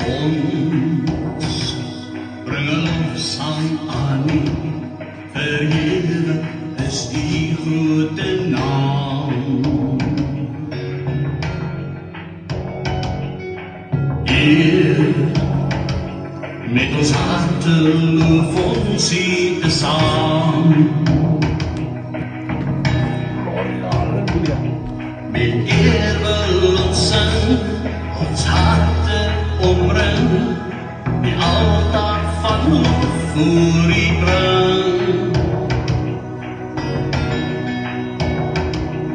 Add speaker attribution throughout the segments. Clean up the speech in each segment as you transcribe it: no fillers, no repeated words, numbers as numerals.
Speaker 1: ons bring 'n lofsang aan U, verheerlik is U grote naam. Heer, met ons harte loof ons U tesaam. Met eer wil ons sing, ons harte omring, die altaar van lof voor U bring.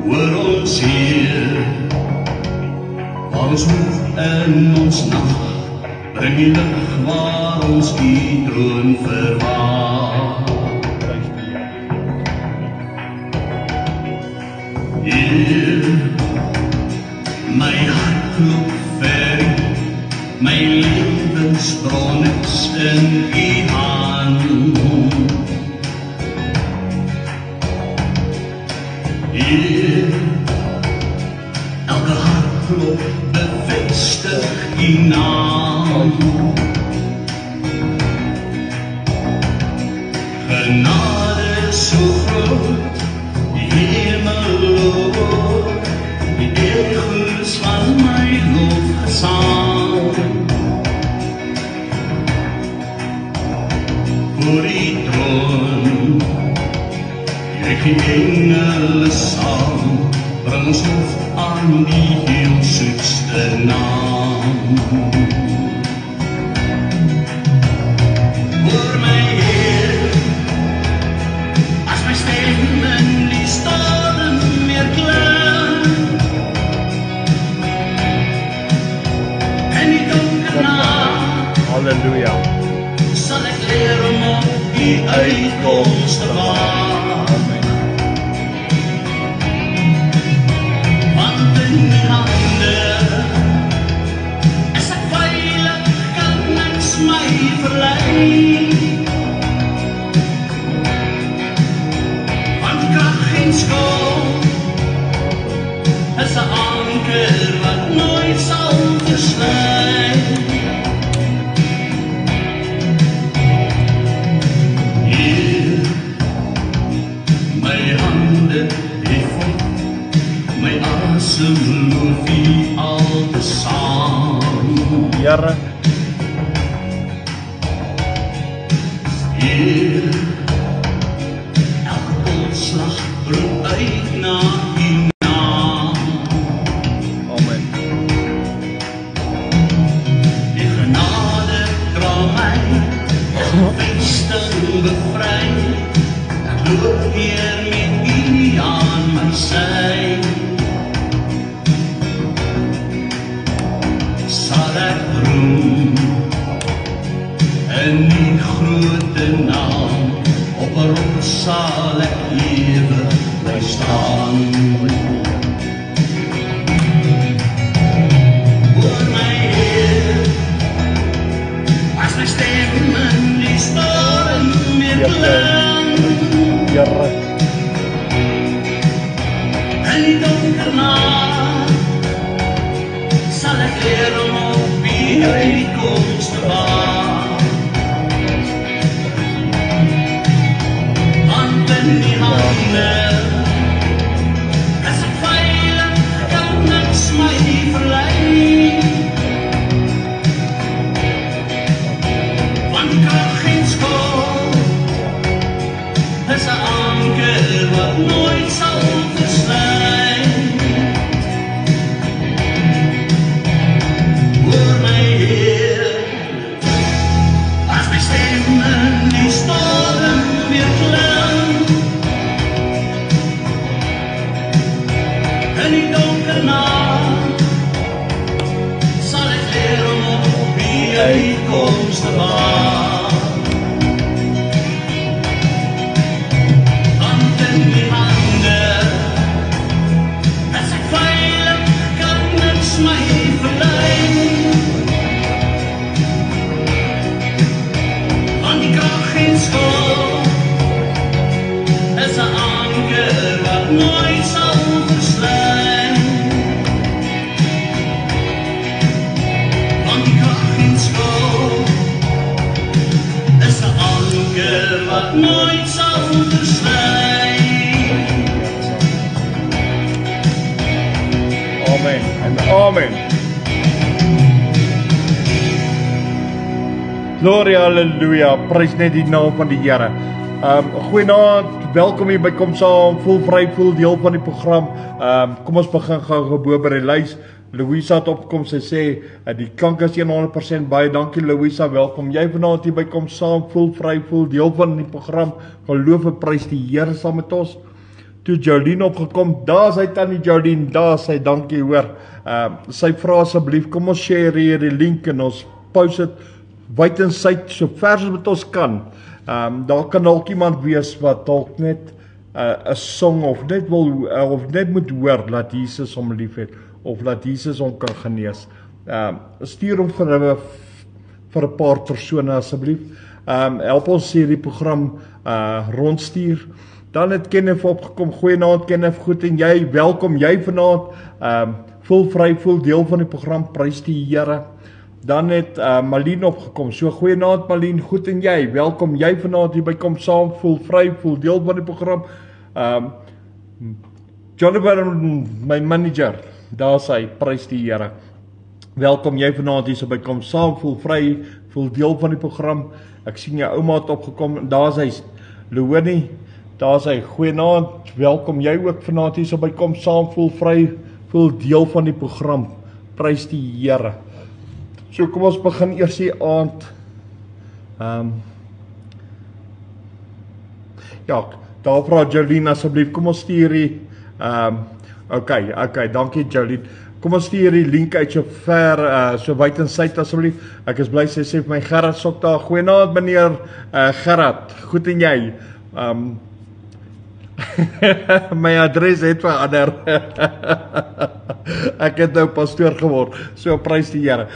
Speaker 1: Hoor ons Heer, waar ons hoef in ons nacht, bring die lig waar ons U troon verwaar. Heer, my hart klop ver U, my lewensbron is in U hand. Heer, elke hartklop bevestig U naam. Genade so groot, die hemel loop, die echo's van my lofgesang. Voor die troon, die engele saam, bring ons lof aan die heel soetste naam. Hoor my Heer, as my stem in die storm weer klink, en die donker nacht,
Speaker 2: Halleluja.
Speaker 1: sal ek leer om op die uitkomst te waak. Want in die hande is ek veilig, kan niks my verlei. Want krag en skuld is 'n anker wat nooit sal versny. Heer, my hande hef op, my asem loof U altesaam.
Speaker 2: Here,
Speaker 1: Heer, elke polsslag roep uit na U naam.
Speaker 2: amen.
Speaker 1: Die genade dra my, vesting bevry. Ek loop weer met U aan my sy. Sal ek roem in die grote naam, op 'n rots sal ek ewig bly staan. Hoor my Heer, as my stem in die storm weer klink,
Speaker 2: Here,
Speaker 1: in die donker nacht, sal ek leer om op die uitkomst te waak. Want in die hande is ek veilig, kan niks my verlei. Want krag en skuld is 'n anker wat nooit sal versny. Hoor my Heer, as my stem in die storm weer klink, in die donker nacht, sal ek leer om op die uitkomst te waak. Want in die hande is ek veilig, kan niks my verlei. Want die krag en skuld is 'n anker wat nooit sal versny. Want die krag en skuld
Speaker 2: Amen en amen. Gloria, halleluja, prys net die naam van die Here. Goeienaand, welkom hier by Kom Saam, voel vry, voel deel van die program. Kom ons begin gou by die lys. Louisa het opgekom, sy sê, die klank is 100%, baie dankie Louisa, welkom. Jy vanaand hier by Kom Saam, voel vry, voel deel van die program. Geloof en prys die Here saam met ons. Toe Jolien opgekom, daar is hy tannie Jolien, daar is hy, dankie hoor. Sy vra asseblief, kom ons share hier die link en ons post dit wyd en suid, so ver as wat ons kan. Daar kan dalk iemand wees wat dalk net 'n song of net moet hoor dat Jesus hom liefhet of dat Jesus hom kan genees. Stuur hom vir 'n paar persone asseblief. Help ons hierdie program rondstuur. Dan het Kenneth opgekom. Goeienaand Kenneth, goed en jy, welkom jy vanaand. Voel vry, voel deel van die program, prys die Here. Dan het Malien opgekom. So goeienaand Malien, goed en jy, welkom jy vanaand hier by Kom Saam, voel vry, voel deel van die program. Jonathan, my manager, daar is hy, prys die Here. Welkom jy vanaand hier so by Kom Saam, voel vry, voel deel van die program. Ek sien jou ouma het opgekom, daar is hy, Leonie, daar is hy, goeienaand, welkom jy ook vanaand hier so by Kom Saam, voel vry, voel deel van die program, prys die Here. So kom ons begin eers die aand. Ja, daar vra Jolien asseblief, kom ons stuur die okay, dankie Jolien. Kom ons stuur die link uit so ver, so wyd en suid asseblief. Ek is bly sy sê vir my Gerard sok daar. Goeienaand meneer Gerard, goed en jy? My adres het verander. Ek het nou pastoor geword. So prys die Here.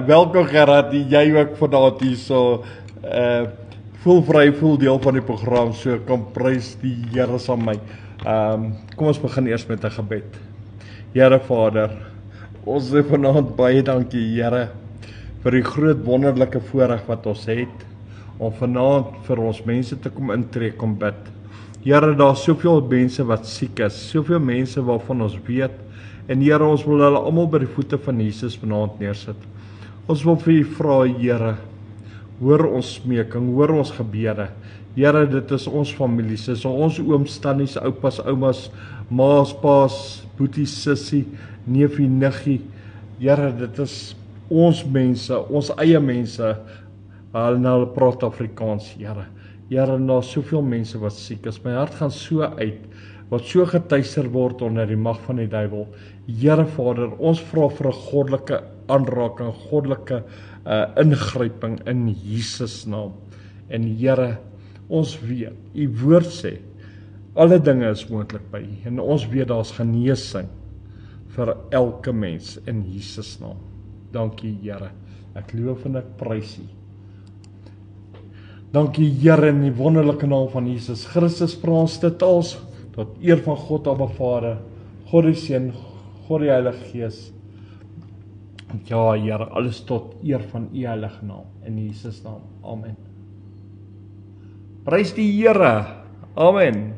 Speaker 2: Welkom Gerard, jy ook vanaand hier so voel vry, voel deel van die program. So kom prys die Here saam met my. Kom ons begin eers met 'n gebed. Here Vader, ons sê vanaand baie dankie Here vir die groot wonderlike voorreg wat ons het om vanaand vir ons mense te kom intree, kom bid. Here, daar is soveel mense wat siek is, soveel mense waarvan ons weet, en Here, ons wil hulle almal by die voete van Jesus vanaand neersit. Ons wil vir U vra, Here, hoor ons smeking, hoor ons gebede. Here, dit is ons families, dit is ons ooms, tannies, oupas, oumas, maas, paas, boeties, sissie, neefie, niggie. Here, dit is ons mense, ons eie mense. Hulle praat Afrikaans, Here. Here, daar is soveel mense wat siek is. My hart gaan so uit, wat so getuister word onder die mag van die duiwel. Here Vader, ons vra vir 'n goddelike aanraking, goddelike ingryping in Jesus naam. En Here, ons weet, U woord sê, alle dinge is moontlik by U. En ons weet daar is genesing vir elke mens in Jesus naam. Dankie Here. Ek loof en ek prys U. Dankie Here in die wonderlike naam van Jesus Christus vra ons dit als tot eer van God Abba Vader, God die Seun, God die Heilige Gees. Ja Here, alles tot eer van U heilige naam in Jesus naam. Amen. Prys die Here. Amen.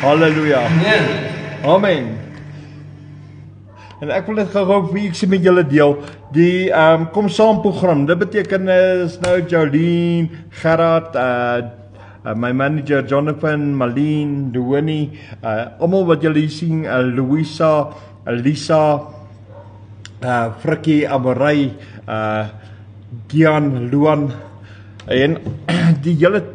Speaker 2: Halleluja.
Speaker 1: Amen.
Speaker 2: Amen. En ek wil dit gou vir ek sê met julle deel. Die kom saam program. Dit beteken is nou Jolien, Gerard, my manager Jonathan, Malene, Duwini, almal wat julle hier sien, Louisa, Lisa, Frikkie, Amorai, Gian, Luan en die hele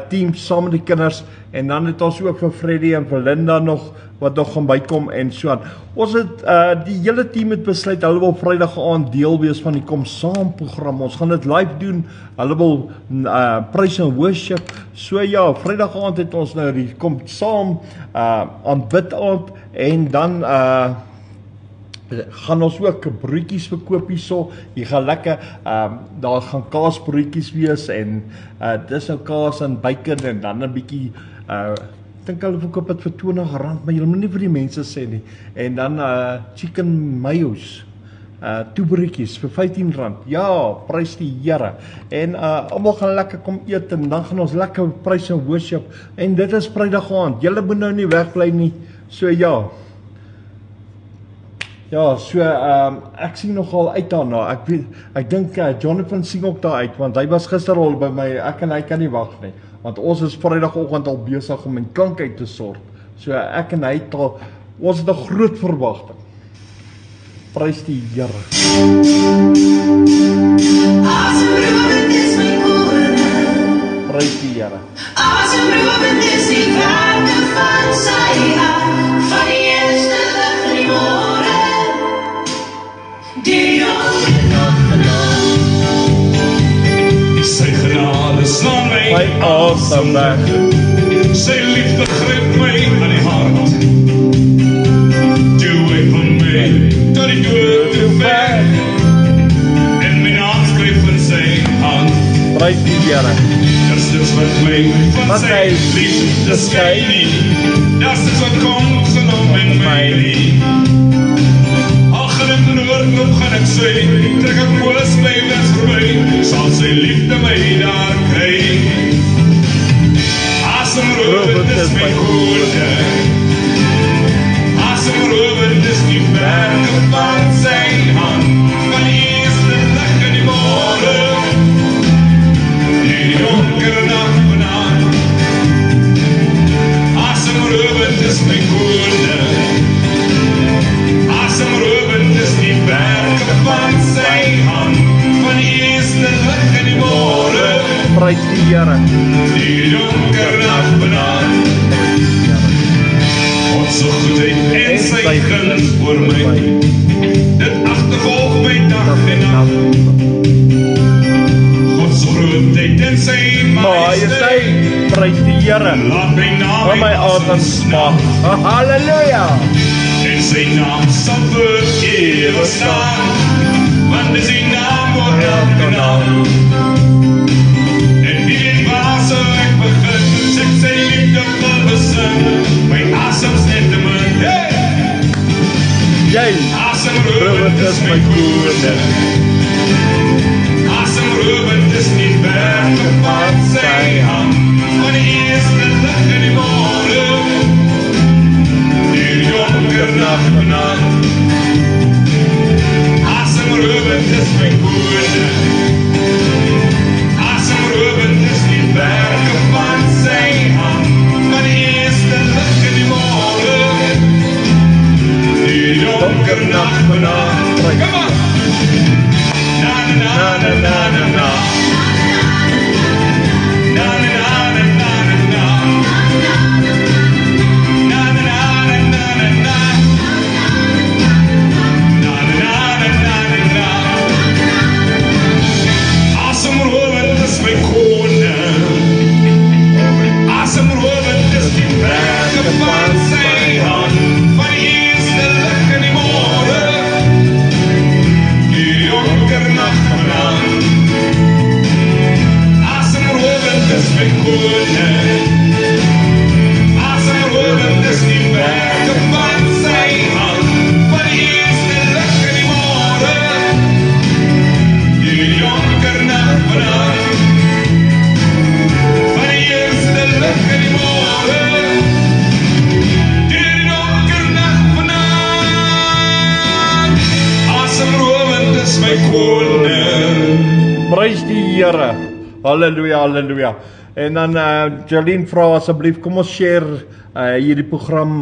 Speaker 2: team saam met die kinders en dan het ons ook vir Freddie en vir Linda nog wat nog gaan bykom en so aan. Ons het die hele team het besluit hulle wil Vrydag aand deel wees van die Kom Saam program. Ons gaan dit live doen. Hulle wil praise and worship. So ja, Vrydag aand het ons nou die Kom Saam aanbid aand en dan gaan ons ook broodjies verkoop hierso. Jy gaan lekker daar gaan kaasbroodjies wees en dis nou kaas en bacon en dan 'n bietjie ek dink hulle verkoop dit vir R20, maar jy moet nie vir die mense sê nie. En dan chicken mayos. 2 broodjies vir R15. Ja, prys die Here. En almal gaan lekker kom eet en dan gaan ons lekker praise and worship en dit is Vrydag aand. Julle moet nou nie wegbly nie. So ja. Ja, so ek sien nogal uit daarna. Ek dink Jonathan sien ook daar uit want hy was gister al by my. Ek en hy kan nie wag nie. Want ons is Vrydagoggend al besig om 'n klank uit te sort. So ek en hy ons het 'n groot verwagting. Prys die Here. Prys die Here.
Speaker 1: Sy genade slaan
Speaker 2: My awesome weg.
Speaker 1: Sy liefde gryp my aan die hart. Toe hy van my tot die dood te ver en my naam skryf in sy hand.
Speaker 2: Prys die Here.
Speaker 1: Das is wat my van sy liefde skei nie. Das is wat kom saam in my nie. Noord gaan ek sê, trek ek oos my wens verby, sal sy liefde my daar kry. Asemrowend is my goede, asemrowend is die werke van sy hand, van die eerste dag in die morgen, die donkere nacht vanaan. Asemrowend is my goede, asemrowend is die werke van sy hand, van die eerste lig in die morgen,
Speaker 2: Prys die Here.
Speaker 1: die donker nacht vanaan. God se goedheid en sy guns voor my, dit agtervolg my dag en nacht. God se grootheid en sy majesteit,
Speaker 2: Prys die Here.
Speaker 1: laat my naam
Speaker 2: Van my asem smaak. Halleluja.
Speaker 1: en sy naam sal vir ewig staan, want dis die naam oor elke naam. En wie weet waar sal ek begin, ek sy liefde wil besin, my asems net te min, hey!
Speaker 2: Jy,
Speaker 1: Asemrowend is my goede, asemrowend is die werke van sy hand, van die eerste lig in die morgen, die donker nacht vanaan. Asemrowend is my goede, asemrowend is die werke van sy hand, van die eerste lig in die morgen, die donker nacht vanaan. Come on! Na na na na na na na. Na na na na na na na. Na na na na na na na. Na na na na na na na. Asemrowend is my koning, asemrowend is die werke van sy hand, van die eerste lig in die morgen, my koning.
Speaker 2: Prys die Here. Halleluja, halleluja. En dan Jolien vra asseblief, kom ons share hierdie program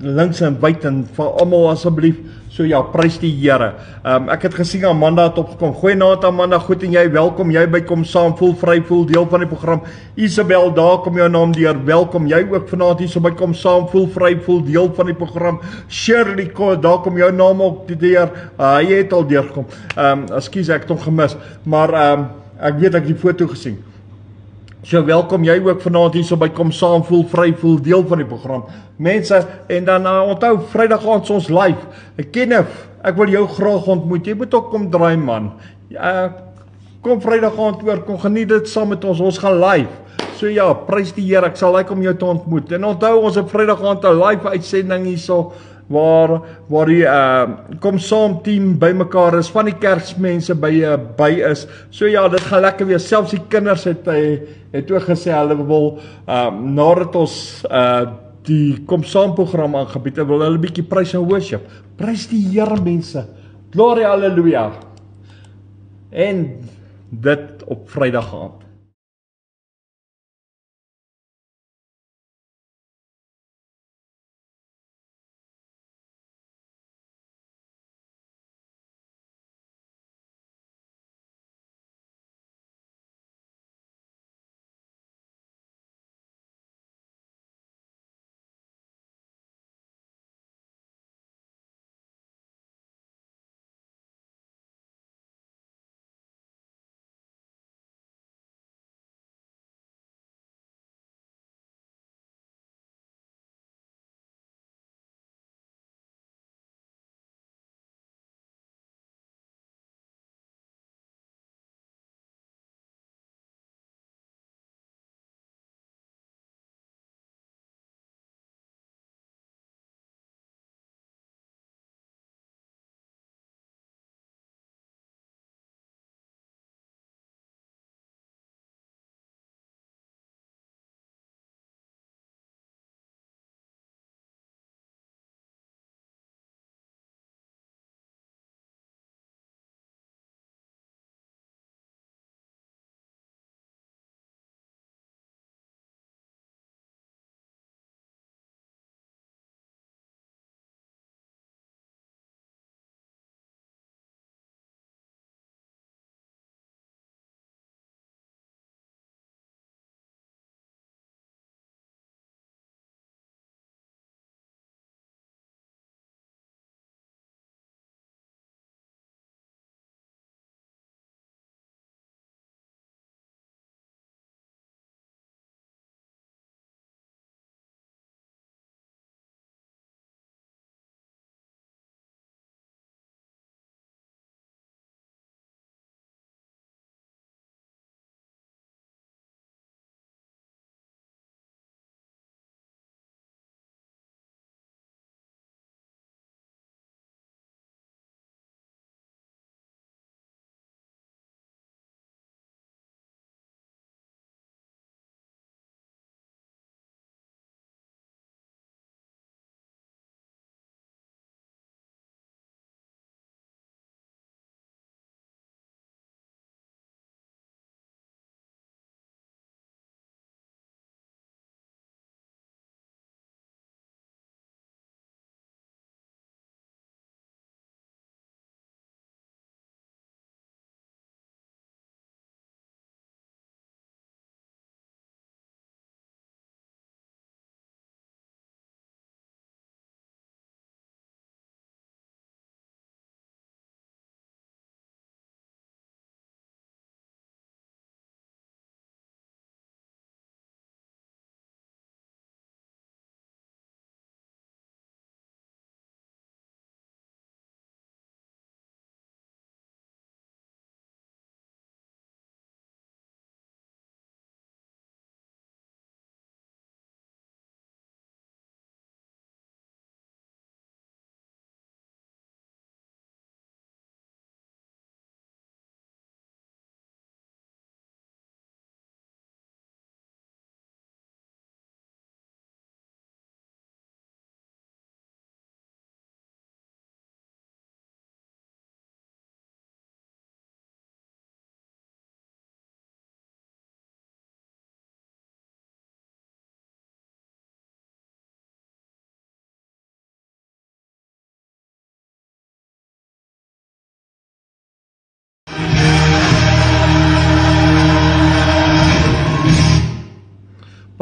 Speaker 2: links en wyd en vir almal asseblief. So ja, prys die Here. Ek het gesien Amanda het opgekom. Goeienaand Amanda, goed en jy, welkom. Jy by Kom Saam, voel vry, voel deel van die program. Isabel, daar kom jou naam deur. Welkom. Jy ook vanaand hier so by Kom Saam, voel vry, voel deel van die program. Shirley, daar kom jou naam ook deur. Jy het al deurgekom. Ekskuus, ek het hom gemis. Maar ek weet ek het die foto gesien. So welkom jy ook vanaand hier so by Kom Saam, voel vry, voel deel van die program. Mense, en dan onthou Vrydag aand ons live. Kenneth, ek wil jou graag ontmoet. Jy moet ook kom draai man. Kom Vrydag aand oor, kom geniet dit saam met ons. Ons gaan live. So ja, prys die Here. Ek sal like om jou te ontmoet. En onthou ons het Vrydag aand 'n live uitsending hierso waar die Kom Saam team bymekaar is, van die kerksmense by is. So ja, dit gaan lekker wees. Selfs die kinders het ook gesê hulle wil nadat ons die Kom Saam program aangebied het, wil hulle 'n bietjie prys en worship. Prys die Here mense. Gloria, haleluja. En dit op Vrydag aand.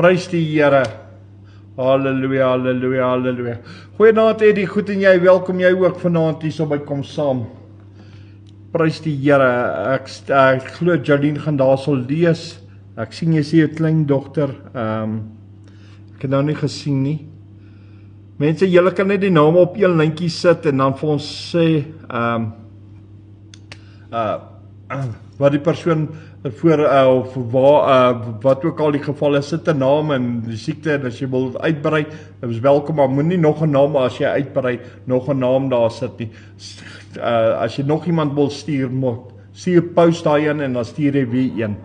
Speaker 2: Prys die Here. Halleluja, halleluja, halleluja. Goeienaand Eddie, goed en jy, welkom jy ook vanaand hier so by Kom Saam. Prys die Here. Ek glo Jardine gaan daar sal lees. Ek sien jy sê jou kleindogter. Ek het nou nie gesien nie. Mense, julle kan net die name op een lyntjie sit en dan vir ons sê wat die persoon voor of waar wat ook al die geval is, sit 'n naam en die siekte en as jy wil uitbrei, is welkom, maar moenie nog 'n naam as jy uitbrei, nog 'n naam daar sit nie. As jy nog iemand wil stuur, stuur post daai en dan stuur jy weer een.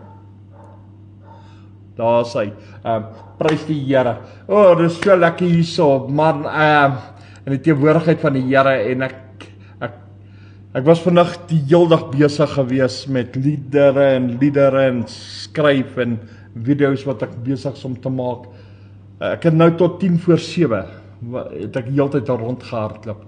Speaker 2: Daar is hy. Prys die Here. Dit is so lekker hierso, man, in die teenwoordigheid van die Here en ek was vandag die hele dag besig gewees met liedere en skryf en video's wat ek besig is om te maak. Ek het nou tot 6:50 het ek die hele tyd rondgehardloop.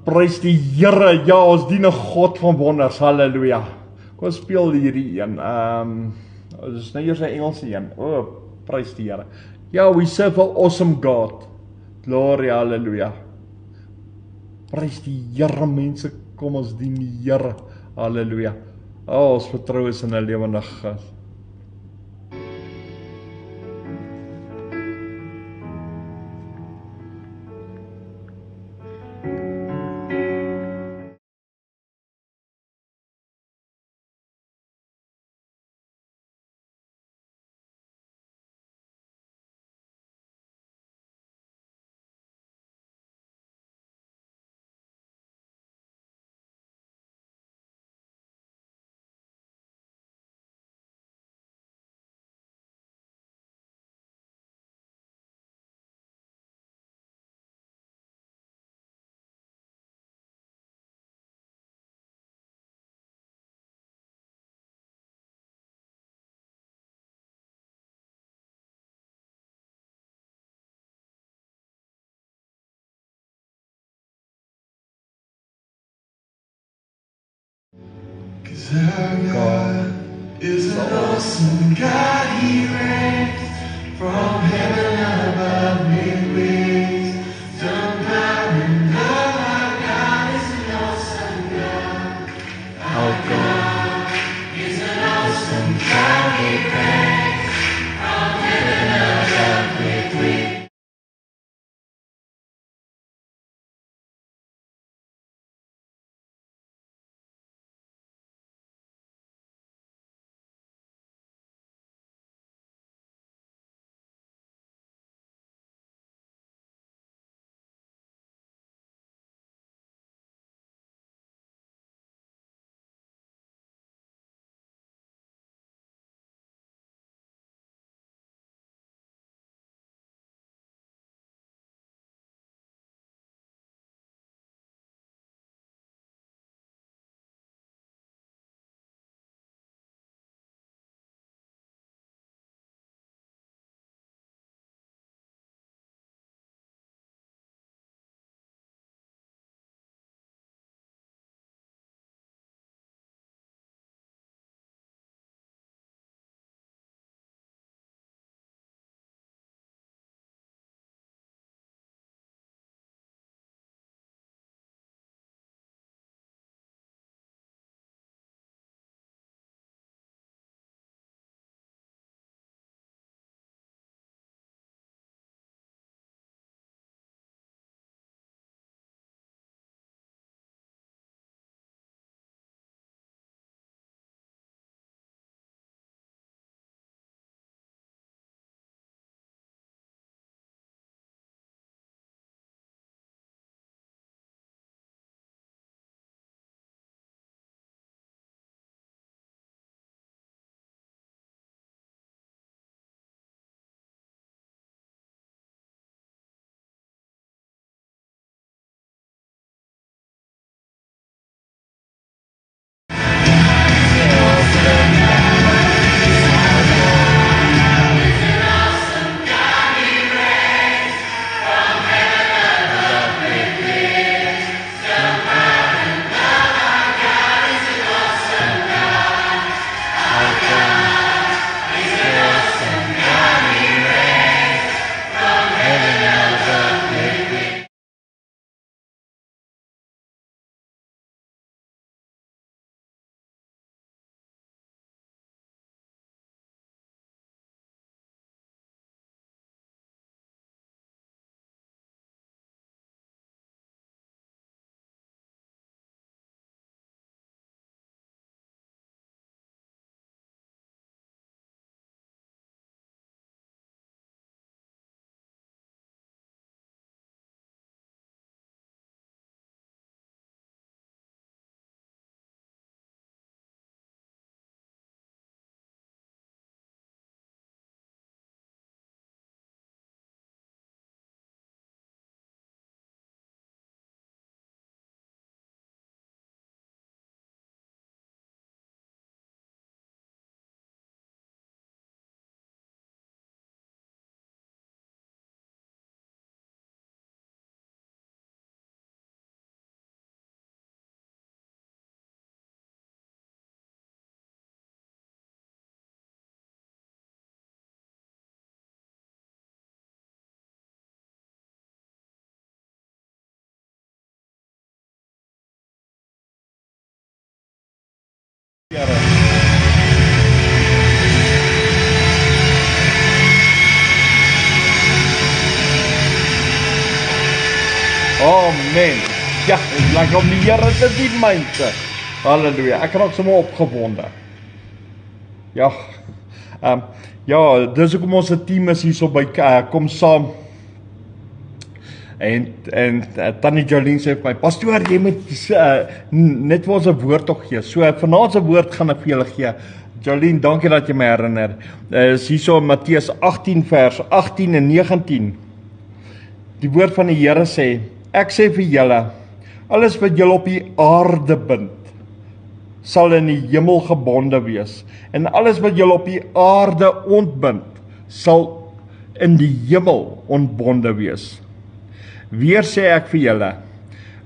Speaker 2: Prys die Here, ja, ons dien 'n God van wonders, halleluja. Kom speel hierdie een, dis nou eers 'n Engelse een, prys die Here. Yeah, we serve an awesome God. Gloria, halleluja. Prys die Here, mense, kom ons dien die Here. Halleluja. Ons vertrou is in 'n lewendige God.
Speaker 1: Cause our God is an awesome God, He reigns from heaven above with wings. Some power and love, our God is an awesome God. Our God is an awesome God, He reigns from heaven above with wings.
Speaker 2: Ja, dis lekker om die Here te dien, mense. Halleluja. Ek raak sommer opgewonde. Ja. Ja, dis hoekom ons 'n team is hierso by kom saam. En Tannie Jolien sê vir my, pastoor, jy moet net vir ons 'n woord tog gee. So vanaand se woord gaan ek vir julle gee. Jolien, dankie dat jy my herinner. Is hierso in Matteus 18 vers 18 en 19. Die woord van die Here sê, ek sê vir julle, alles wat julle op die aarde bind, sal in die hemel gebonde wees. En alles wat julle op die aarde ontbind, sal in die hemel ontbonde wees. Weer sê ek vir julle,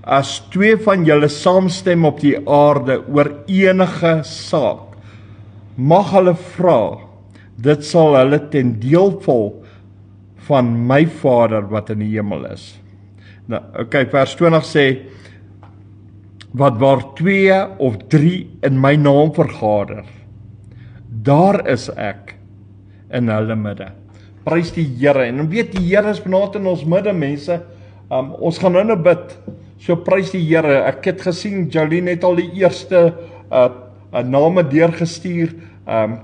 Speaker 2: as twee van julle saamstem op die aarde oor enige saak, mag hulle vra, dit sal hulle ten deel val van my Vader wat in die hemel is. Nou, okay, vers 20 sê, wat waar 2 of 3 in my naam vergader, daar is ek in hulle midde. Prys die Here, en weet die Here is vanaand in ons midde, mense. Ons gaan nou bid, so prys die Here. Ek het gesien, Jolien het al die eerste name deurgestuur.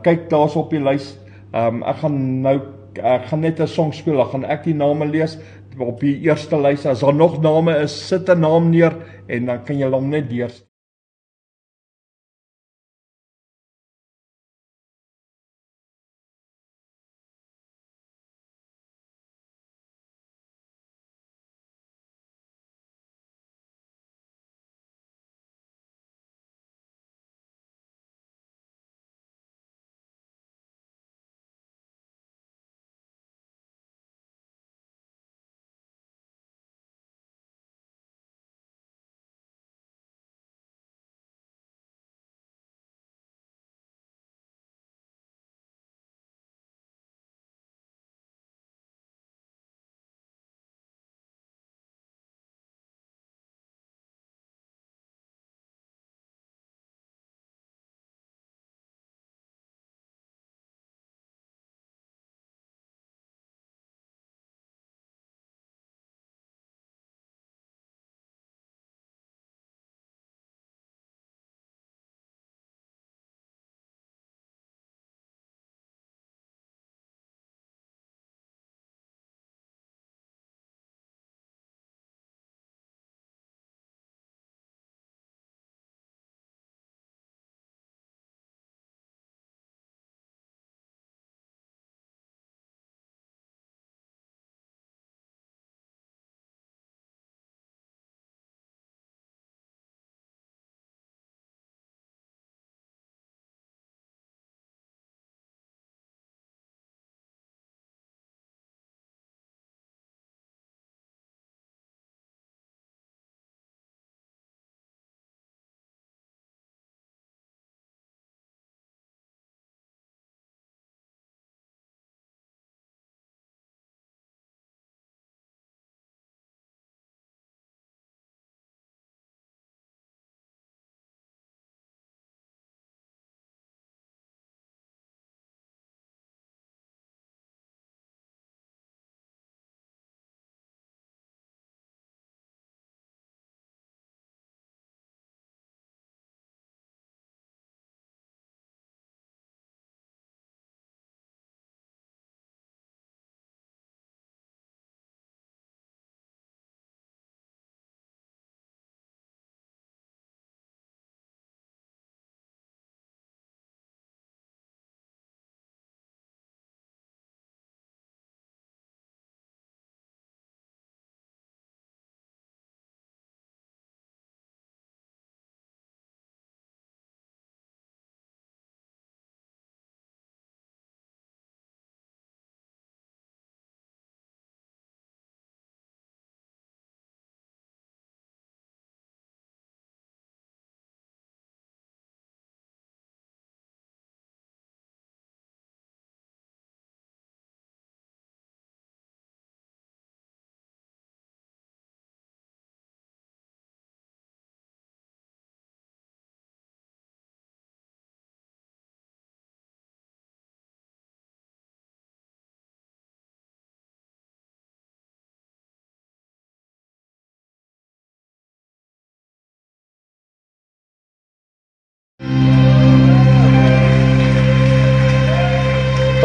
Speaker 2: Kyk, daar's op die lys. Ek gaan net 'n song speel, dan gaan ek die name lees op die eerste lys. As daar nog name is, sit 'n naam neer en dan kan jy hom net deur.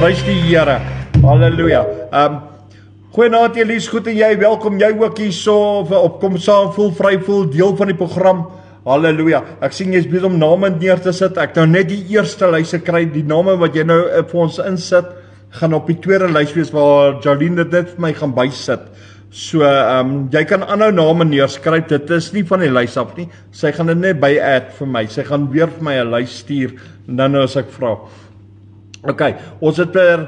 Speaker 2: Prys die Here. Halleluja. Goeienaand Elise, goed en jy, welkom jy ook hierso op Kom Saam Voel Vry Voel, deel van die program. Halleluja. Ek sien jy's besig om name neer te sit. Ek nou net die eerste lys gekry, die name wat jy nou vir ons insit, gaan op die tweede lys wees waar Jolene dit vir my gaan bysit. So, jy kan aanhou name neerskryf, dit is nie van die lys af nie. Sy gaan dit net by add vir my. Sy gaan weer vir my 'n lys stuur en dan as ek vra. OK, ons het vir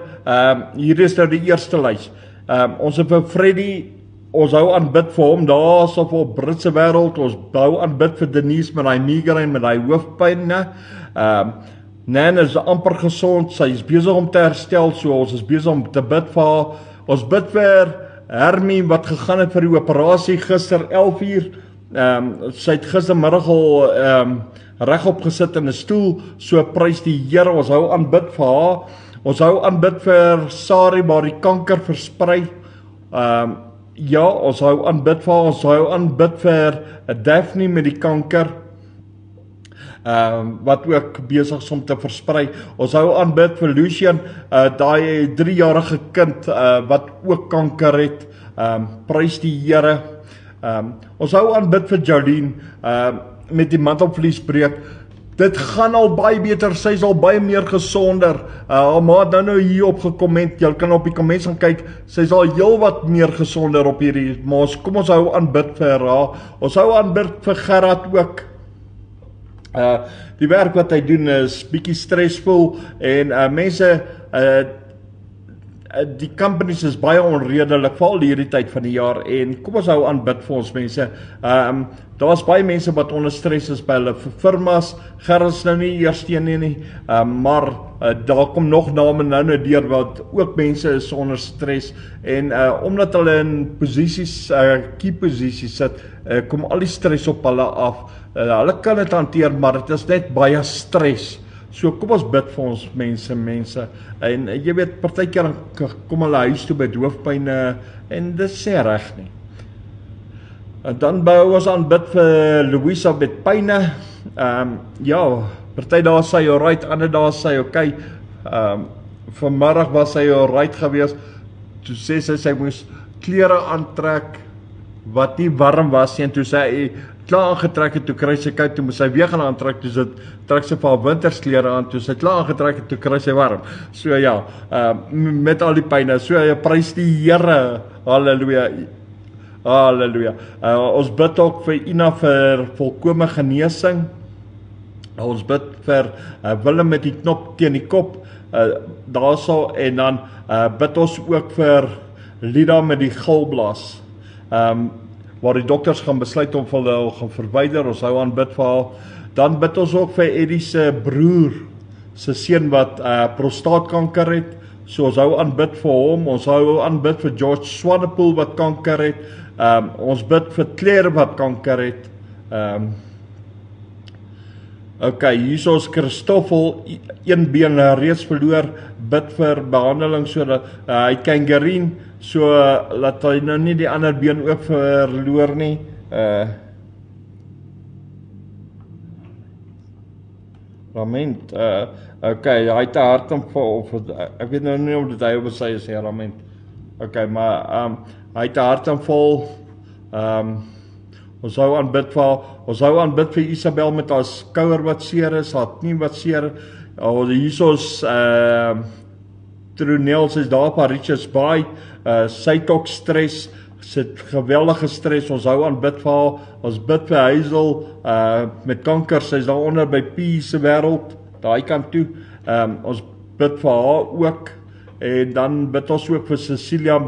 Speaker 2: hier is nou die eerste lys. Ons het vir Freddy, ons hou aan bid vir hom daar so op Britse wêreld, ons hou aan bid vir Denise met daai migraine, met daai hoofpyn, Nan is amper gesond, sy is besig om te herstel, so ons is besig om te bid vir haar. Ons bid vir Hermie wat gegaan het vir die operasie gister 11:00. Sy het gistermiddag al regop gesit in 'n stoel, so prys die Here, ons hou aan bid vir haar. Ons hou aan bid vir Sari waar die kanker versprei. Ja, ons hou aan bid vir haar, ons hou aan bid vir Daphne met die kanker. Wat ook besig is om te versprei. Ons hou aan bid vir Lucian, daai 3-jarige kind wat ook kanker het. Prys die Here. Ons hou aan bid vir Jolene met die mantelvliesbreuk. Dit gaan al baie beter, sy is al baie meer gesonder. Haar ma het nou hier op gekomment, jy kan op die comments gaan kyk, sy is al heel wat meer gesonder op hierdie, maar kom ons hou aan bid vir haar. Ons hou aan bid vir Gerard ook. Die werk wat hy doen is bietjie stresvol en mense, die companies is baie onredelik, veral hierdie tyd van die jaar en kom ons hou aan bid vir ons mense. Daar's baie mense wat onder stres is by hulle firmas, Gerard is nou nie eerste een nie, maar daar kom nog name nou deur wat ook mense is onder stres en omdat hulle in posisies, key posisies sit, kom al die stres op hulle af. Hulle kan dit hanteer, maar dit is net baie stres. So kom ons bid vir ons mense. En jy weet, partykeer kom hulle huis toe met hoofpyne en dit sê reg nie. En dan bou ons aan bid vir Louisa met pyne. Ja, party daar is sy alright, ander daar is sy okay. Vanmiddag was sy alright geweest. Toe sê sy moes klere aantrek wat nie warm was nie, en toe sy klaar aangetrek het, toe kry sy koud, toe moes sy weer gaan aantrek, toe sy trek sy vir haar wintersklere aan, toe sy klaar aangetrek het, toe kry sy warm. So ja, met al die pyne, so prys die Here, halleluja, halleluja. Ons bid ook vir Ina vir volkome genesing. Ons bid vir Willem met die knop teen die kop, daarso, en dan bid ons ook vir Lida met die gilblaas. Waar die dokters gaan besluit om hulle gaan verwyder, ons hou aan bid vir haar. Dan bid ons ook vir Eddie se broer, se seun wat prostaatkanker het, so ons hou aan bid vir hom, ons hou aan bid vir George Swanepoel wat kanker het, ons bid vir Claire wat kanker het, OK, hier is Christoffel, een been reeds verloor, bid vir behandeling sodat hy kangerien, so laat hy nou nie die ander been ook verloor nie. Lament, OK, hy het 'n hartaanval, ek weet nou nie of dit hy op sy is, lament. OK, maar hy het 'n hartaanval, ons hou aan bid vir haar, ons hou aan bid vir Isabel met haar skouer wat seer is, haar knie wat seer, hier is ons, Tronel, sy is daar op haar Richards Bay, sy het ook stres, sy het geweldige stres, ons hou aan bid vir haar, ons bid vir Hazel, met kanker, sy is daar onder by P se wêreld, daai kant toe, ons bid vir haar ook, en dan bid ons ook vir Cecilia,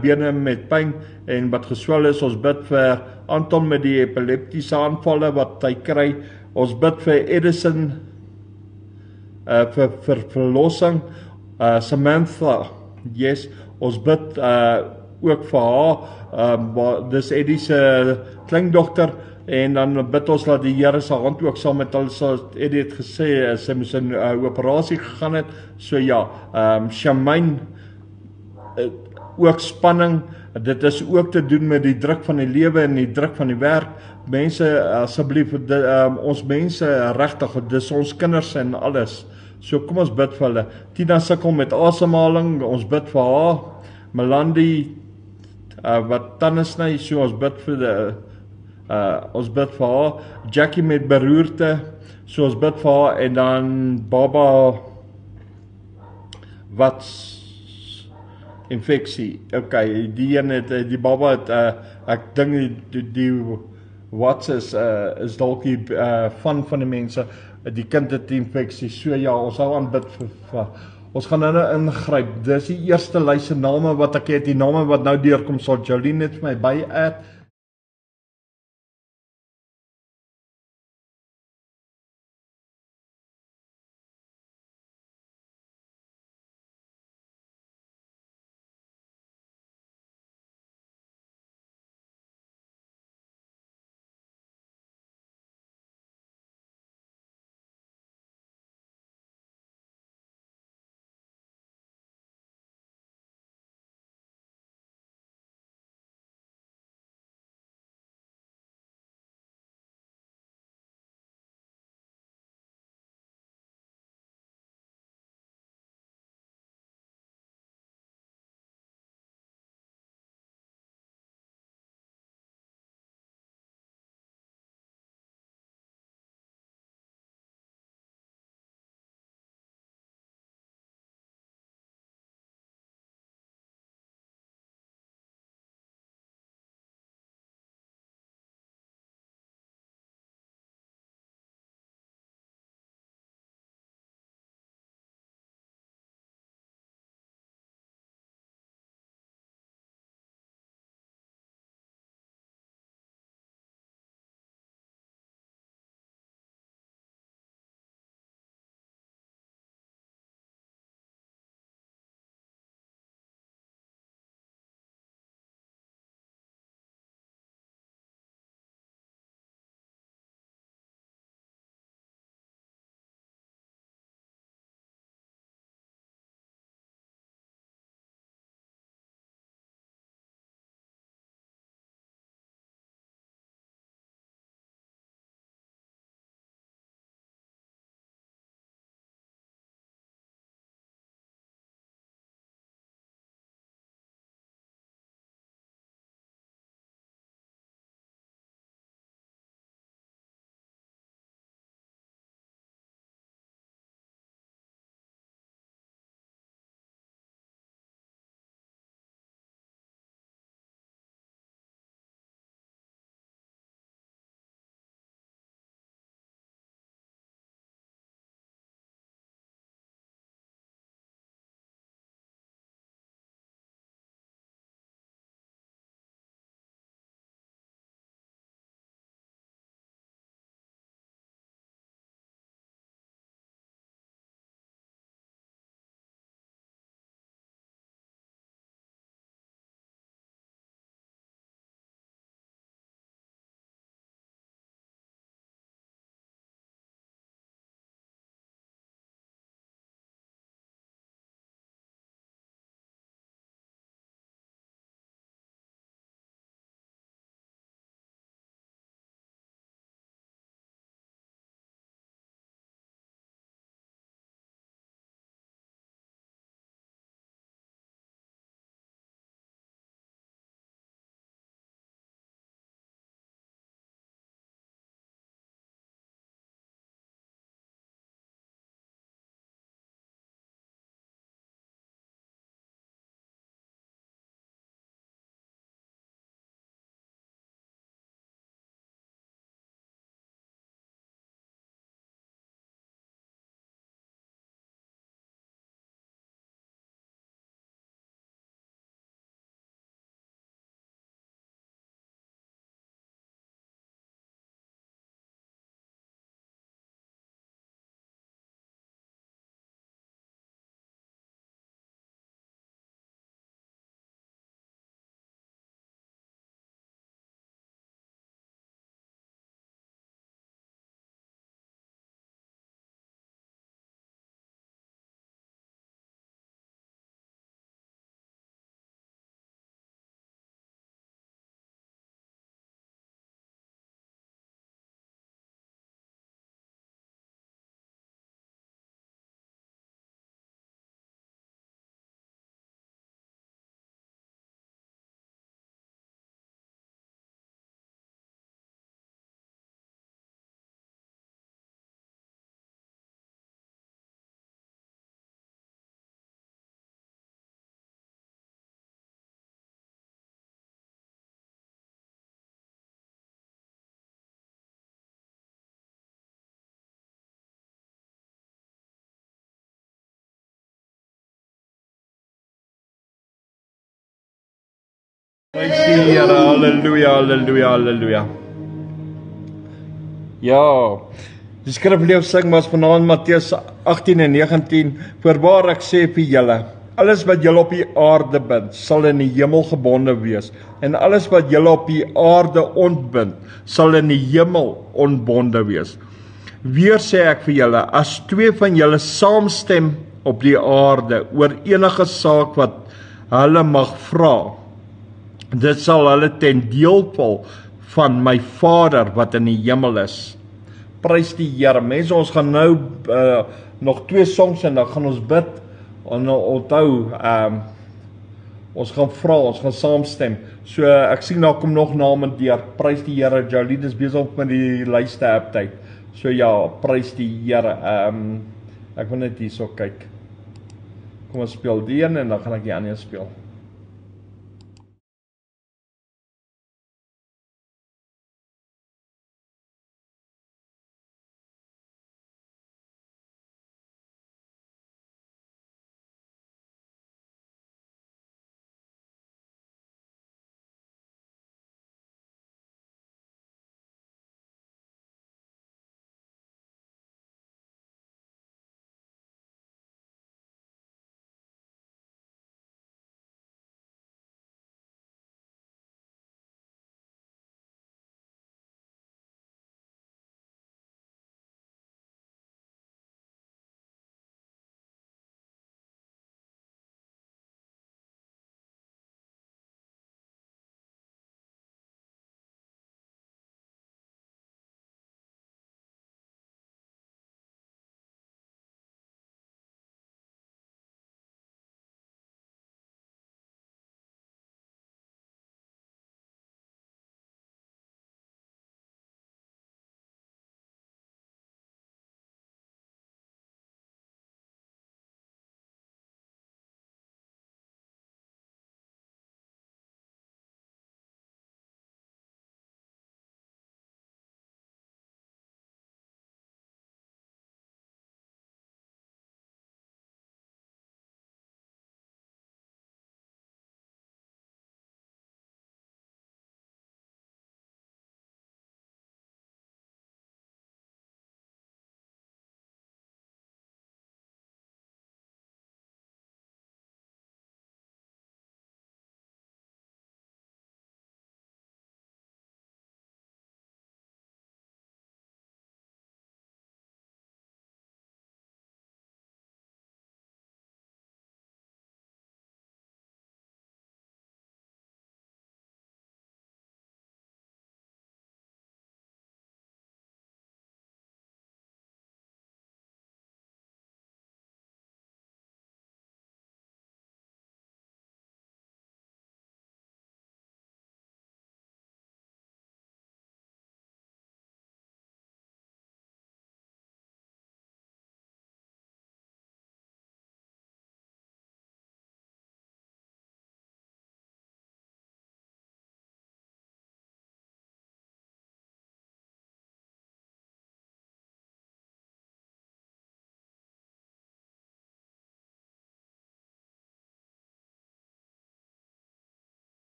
Speaker 2: bene met pyn, en wat geswel is, ons bid vir Anton met die epileptiese aanvalle wat hy kry, ons bid vir Edison, vir verlossing, Samantha, yes, ons bid ook vir haar, dis Eddie se kleindogter, en dan bid ons dat die Here se hand ook saam met hulle, soos Eddie het gesê, sy moes in operasie gegaan het, so ja, Shamaine, ook spanning, dit is ook te doen met die druk van die lewe en die druk van die werk, mense, asseblief, ons mense regtig, dis ons kinders en alles, So kom ons bid vir hulle. Tina sukkel met asemhaling, ons bid vir haar. Melandi wat tande sny, so ons bid vir ons bid vir haar. Jackie met beroerte, so ons bid vir haar en dan baba wat infeksie. Okay, die een het die baba het ek dink die wat is dalk die van die mense, die kind het infeksie. So ja, ons sal aanbid vir ons gaan nou ingryp. Dis die eerste lys se name wat ek het, die name wat nou deurkom, sal Jolene net vir my by add. Prys die Here, halleluja, halleluja, halleluja. Ja, die skrifleef sing was vanaand Matteus 18 en 19. Voorwaar ek sê vir julle, alles wat julle op die aarde bind, sal in die hemel gebonde wees. En alles wat julle op die aarde ontbind, sal in die hemel ontbonde wees. Weer sê ek vir julle, as twee van julle saamstem op die aarde oor enige saak wat hulle mag vra, dit sal hulle ten deel val van my Vader wat in die hemel is. Prys die Here. Mense, ons gaan nou nog 2 songs en dan gaan ons bid. En onthou, ons gaan vra, ons gaan saamstem. So ek sien daar kom nog name deur. Prys die Here. Jolien is besig met die lyste update. So ja, prys die Here. Ek wil net hierso kyk. Kom ons speel die een en dan gaan ek die ander speel.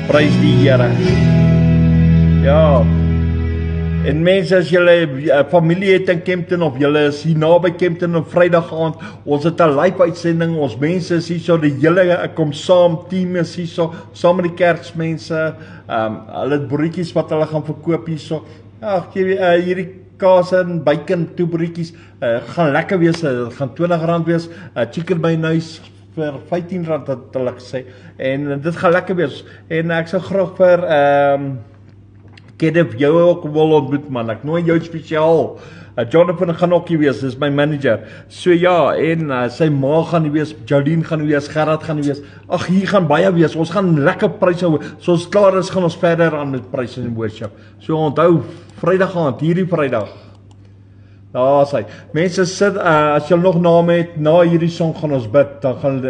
Speaker 2: Prys die Here. Ja. En mense, as julle familie het in Kempton of julle is hier naby Kempton op Vrydag aand, ons het 'n live uitsending, ons mense is hier so, die hele kom saam, team is hier so, saam met die kerksmense, hulle het broodjies wat hulle gaan verkoop hier so. ag hierdie kaas en bacon toebroodjies gaan lekker wees, gaan R20 wees, chicken mayonnaise vir R15 dat hulle gesê, en dit gaan lekker wees, en ek sou graag vir Kenneth jou ook wil ontmoet man, ek nooi jou spesiaal. Jonathan gaan ook hier wees, dis my manager. So ja, en sy ma gaan hier wees, Jolien gaan hier wees, Gerard gaan hier wees. Ag, hier gaan baie wees. Ons gaan lekker pryse hou. So ons klaar is, gaan ons verder aan met pryse en worship. So onthou, Vrydag aand, hierdie Vrydag. Daar sê, mense sit, as jy nog name het, na hierdie song gaan ons bid, dan gaan,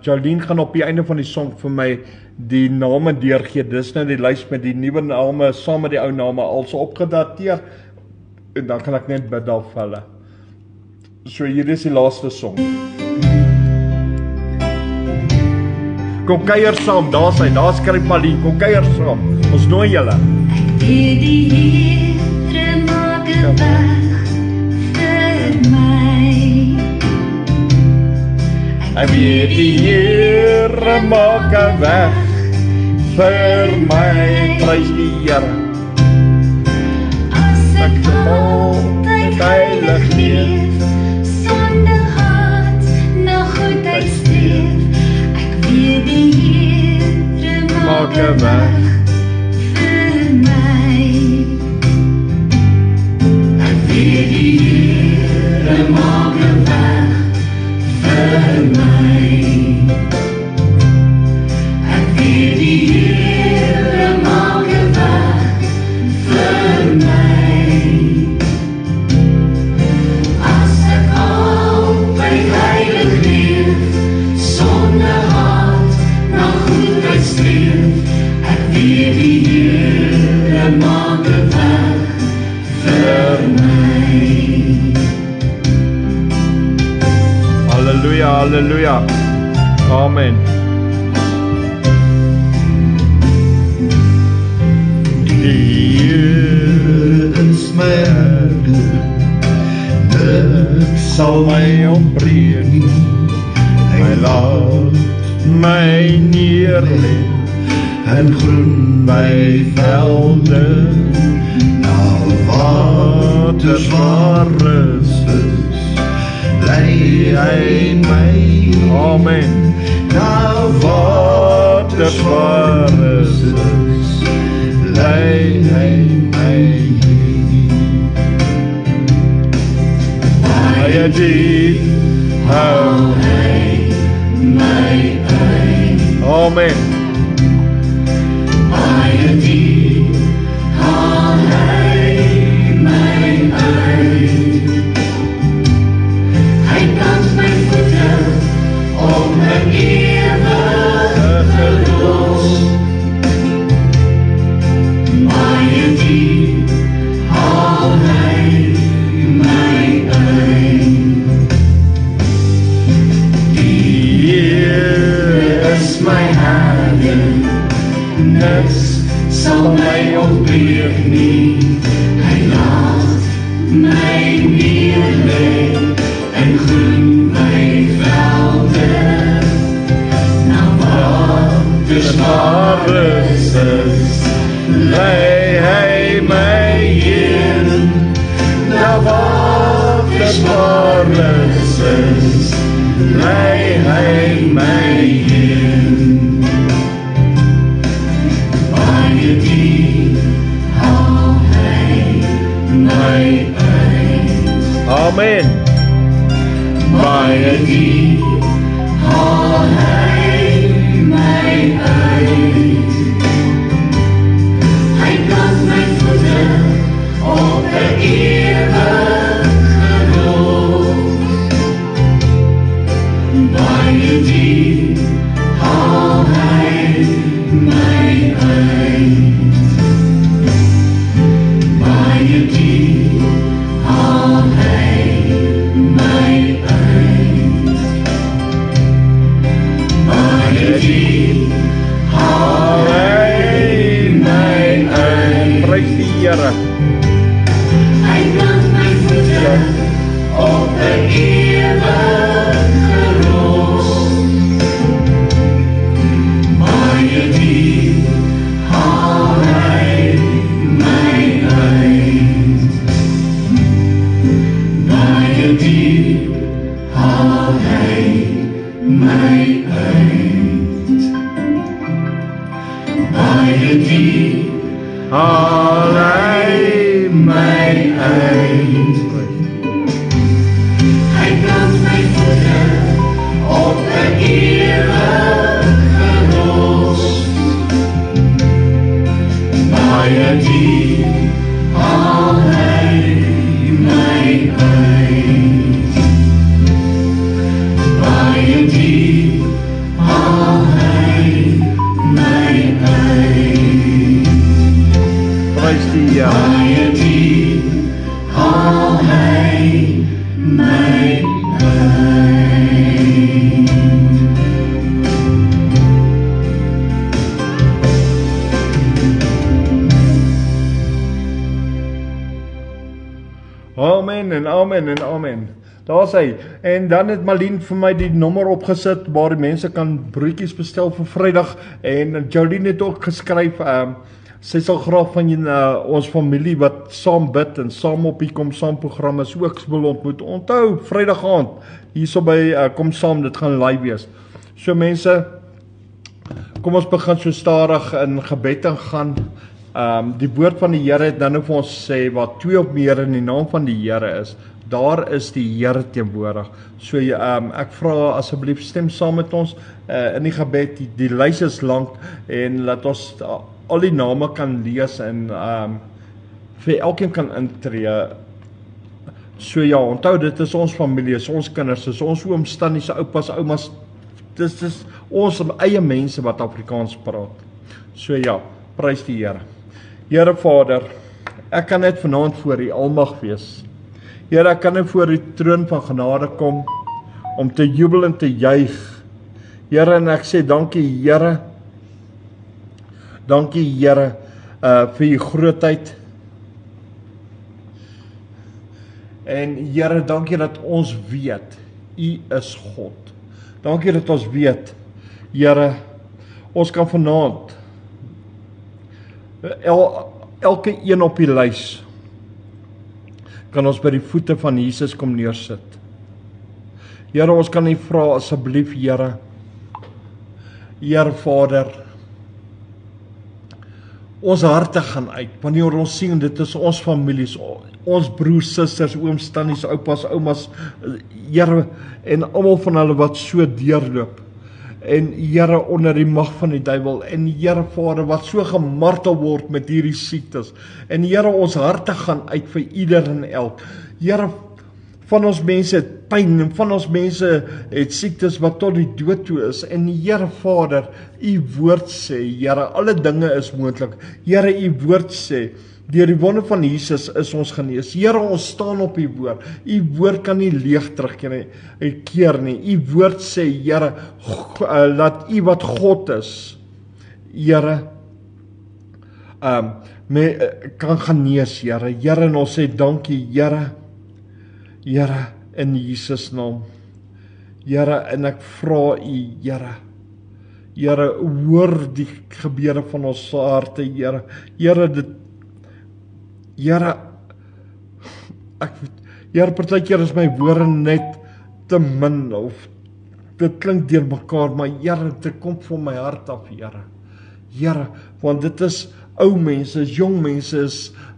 Speaker 2: Jolien gaan op die einde van die song vir my die name deurgee, dis nou die lys met die nuwe name, saam met die ou name, also opgedateer, en dan kan ek net bid daar vir hulle. So hier is die laaste song. Kom kuier saam, daar skryf Malie, kom kuier saam, ons nooi julle.
Speaker 3: Ek weet die Here maak 'n weg vir my.
Speaker 2: Ek weet die Here maak 'n weg vir my, prys die Here.
Speaker 3: As ek altyd heilig leef, sonder haat na goedheid streef, ek weet die Here maak 'n weg vir my. Ek weet die Here maak 'n weg vir my. Ek weet die Here maak 'n weg vir my. As ek altyd heilig leef, sonder haat na goedheid streef, ek weet die Here maak 'n weg vir my.
Speaker 2: Halleluja, halleluja. Amen.
Speaker 4: Die Here is my herder, niks sal my ontbreek nie. Hy laat my neerlê en groen my velde, na waters waar rus is, lei hy my.
Speaker 2: Amen.
Speaker 4: Na waters waar rus is, lei hy my. Baie diep hou hy my uit.
Speaker 2: Amen.
Speaker 4: Baie diep hou hy my uit. Hy plant my voete op 'n ewige los. Baie diep hou hy my uit. Die Here is my herder, niks sal my ontbreek nie. Hy laat my neerlê en groen my velde, na waters waar rus is, lei hy my heen. Na waters waar rus is, lei hy my heen. Baie diep hou hy my uit.
Speaker 2: Amen.
Speaker 4: Baie diep hou hy my uit. Hy plant my voete op 'n ewige los. Baie diep hou hy my uit. Baie diep hou hy my uit. Baie diep hou hy my uit.
Speaker 2: Prys die Here.
Speaker 4: Hy plant my voete op 'n ewige los. Baie diep hou hy my uit. die, haal hy my uit. Baie diep, haal hy my uit.
Speaker 2: Prys die Here.
Speaker 4: Baie diep, haal hy my uit.
Speaker 2: Amen en amen en amen. Daar's hy. En dan het Malien vir my die nommer opgesit waar die mense kan broodjies bestel vir Vrydag en Jolene het ook geskryf sy sal graag van ons familie wat saam bid en saam op hier kom saam programme is ook wil ontmoet. Onthou Vrydag aand hierso by kom saam, dit gaan live wees. So mense, kom ons begin so stadig in gebed en gaan. Die woord van die Here het dan nou vir ons sê, wat 2 of meer in die naam van die Here is, daar is die Here teenwoordig. So ek vra asseblief stem saam met ons in die gebed, die lys is lank en laat ons al die name kan lees en vir elkeen kan intree. So ja, onthou dit is ons familie, is ons kinders, is ons ooms, tannies, oupas, oumas, dit is ons eie mense wat Afrikaans praat. So ja, prys die Here. Here Vader, ek kan net vanaand voor U almag wees. Here, ek kan net voor U troon van genade kom om te jubel en te juig. Here, en ek sê dankie Here. Dankie Here vir U grootheid. En Here, dankie dat ons weet U is God. Dankie dat ons weet, Here, ons kan vanaand elke een op die lys kan ons by die voete van Jesus kom neersit. Here, ons kan U vra asseblief, Here, Here Vader, ons harte gaan uit, wanneer ons sien, dit is ons families, ons broers, susters, ooms, tannies, oupas, oumas, Here, en almal van hulle wat so deurloop, en Here onder die mag van die duiwel, en Here Vader wat so gemartel word met hierdie siektes, en Here ons harte gaan uit vir ieder en elk. Here, van ons mense het pyn, en van ons mense het siektes wat tot die dood toe is, en Here Vader, U woord sê, Here, alle dinge is moontlik. Here, U woord sê, deur die wonder van Jesus is ons genees. Here, ons staan op U woord. U woord kan nie leeg terugkeer nie. U woord sê, Here, laat U wat God is, Here, kan genees, Here. Here, en ons sê dankie, Here. Here, in Jesus naam. Here, en ek vra U, Here. Here, hoor die gebede van ons harte, Here. Here, Here, partykeer is my woorde net te min, of dit klink deur mekaar, maar Here, dit kom van my hart af, Here. Here, want dit is ou mense, is jong mense,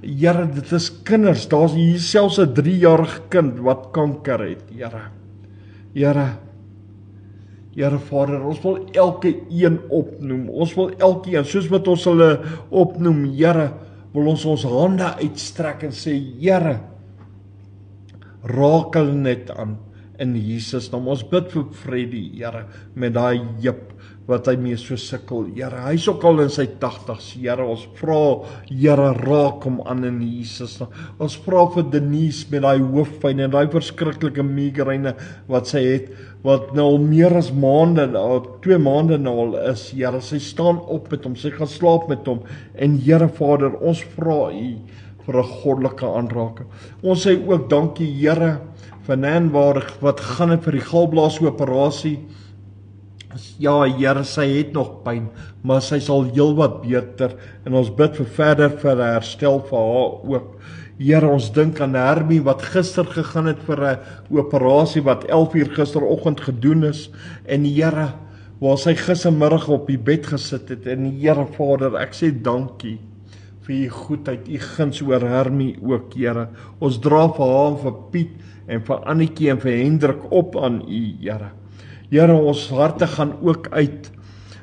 Speaker 2: Here, dit is kinders, daar is hier selfs 'n 3-jarige kind wat kanker het, Here. Here Vader, ons wil elke een opnoem, ons wil elke een, soos wat ons hulle opnoem, Here, wil ons hande uitstrek en sê, Here, raak hulle net aan in Jesus naam. Ons bid vir Freddy, Here, met daai heup wat hy mee so sukkel, Here. Hy's ook al in sy 80's, Here. Ons vra, Here, raak hom aan in Jesus naam. Ons vra vir Denise met daai hoofpyn en daai verskriklike migraine wat sy het, wat nou al meer as maande, 2 maande nou al is, Here. Sy staan op met hom, sy gaan slaap met hom, en Here Vader, ons vra U vir 'n goddelike aanraking. Ons sê ook dankie, Here, vir Nan wat gaan het vir die galblaasoperasie. Ja, Here, sy het nog pyn, maar sy sal heelwat beter, en ons bid vir verder herstel vir haar ook. Here, ons dink aan Hermie wat gister gegaan het vir 'n operasie wat 11 uur gisteroggend gedoen is, en Here, waar sy gistermiddag op die bed gesit het, en Here Vader, ek sê dankie vir U goedheid, U guns oor Hermie ook, Here. Ons dra vir haar en vir Piet en vir Annetjie en vir Hendrik op aan U, Here. Here, ons harte gaan ook uit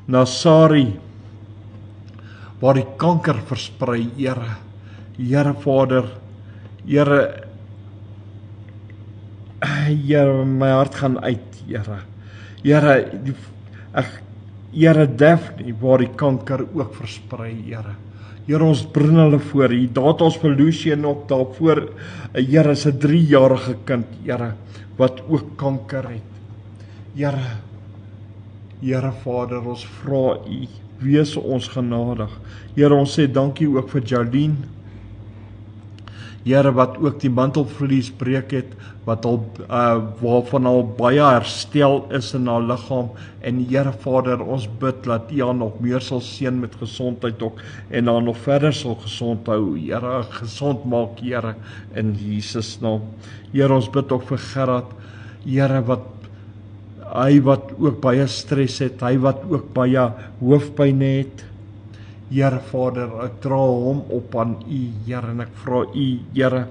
Speaker 2: na Sari, waar die kanker versprei, Here. Here Vader, Here, my hart gaan uit, Here. Here, Daphne, waar die kanker ook versprei, Here. Here, ons bring hulle voor U. Daar het ons vir Lucien op daarvoor, Here, is 'n 3-jarige kind, Here, wat ook kanker het. Here Vader, ons vra U, wees ons genadig. Here, ons sê dankie ook vir Jolene. Here, wat ook die mantelvliesbreek het, wat al waarvan al baie herstel is in haar liggaam. En Here Vader, ons bid dat U haar nog meer sal seën met gesondheid ook en haar nog verder sal gesond hou. Here, gesond maak, Here, in Jesus naam. Here, ons bid ook vir Gerard. Here, hy wat ook baie stres het, hy wat ook baie hoofpyn het. Here Vader, ek dra hom op aan U, Here, en ek vra U, Here,